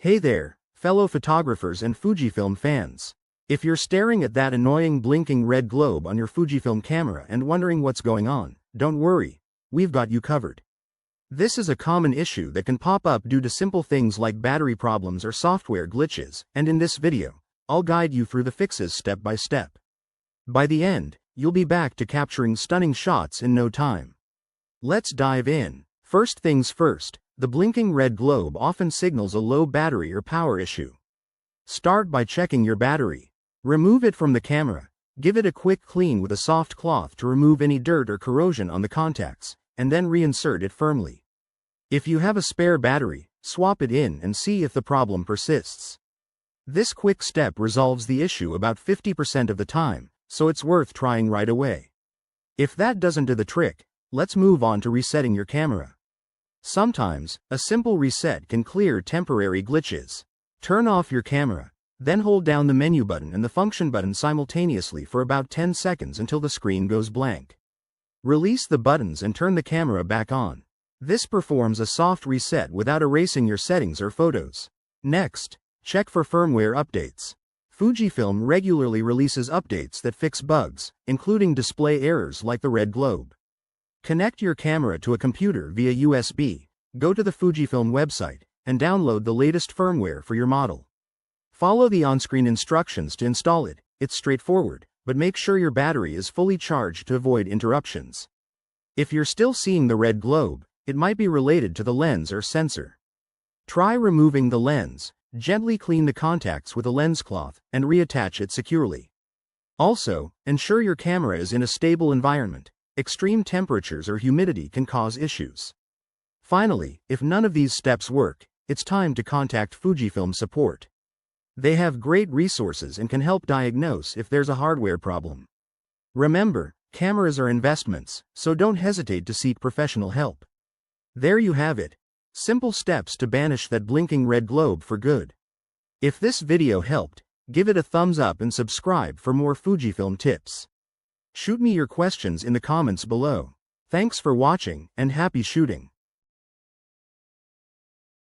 Hey there, fellow photographers and Fujifilm fans. If you're staring at that annoying blinking red globe on your Fujifilm camera and wondering what's going on, don't worry, we've got you covered. This is a common issue that can pop up due to simple things like battery problems or software glitches, and in this video, I'll guide you through the fixes step by step. By the end, you'll be back to capturing stunning shots in no time. Let's dive in. First things first, the blinking red globe often signals a low battery or power issue. Start by checking your battery. Remove it from the camera, give it a quick clean with a soft cloth to remove any dirt or corrosion on the contacts, and then reinsert it firmly. If you have a spare battery, swap it in and see if the problem persists. This quick step resolves the issue about 50% of the time, so it's worth trying right away. If that doesn't do the trick, let's move on to resetting your camera. Sometimes, a simple reset can clear temporary glitches. Turn off your camera, then hold down the menu button and the function button simultaneously for about 10 seconds until the screen goes blank. Release the buttons and turn the camera back on. This performs a soft reset without erasing your settings or photos. Next, check for firmware updates. Fujifilm regularly releases updates that fix bugs, including display errors like the red globe. Connect your camera to a computer via USB, go to the Fujifilm website, and download the latest firmware for your model. Follow the on-screen instructions to install it. It's straightforward, but make sure your battery is fully charged to avoid interruptions. If you're still seeing the red globe, it might be related to the lens or sensor. Try removing the lens, gently clean the contacts with a lens cloth, and reattach it securely. Also, ensure your camera is in a stable environment. Extreme temperatures or humidity can cause issues. Finally, if none of these steps work, it's time to contact Fujifilm support. They have great resources and can help diagnose if there's a hardware problem. Remember, cameras are investments, so don't hesitate to seek professional help. There you have it. Simple steps to banish that blinking red globe for good. If this video helped, give it a thumbs up and subscribe for more Fujifilm tips. Shoot me your questions in the comments below. Thanks for watching, and happy shooting.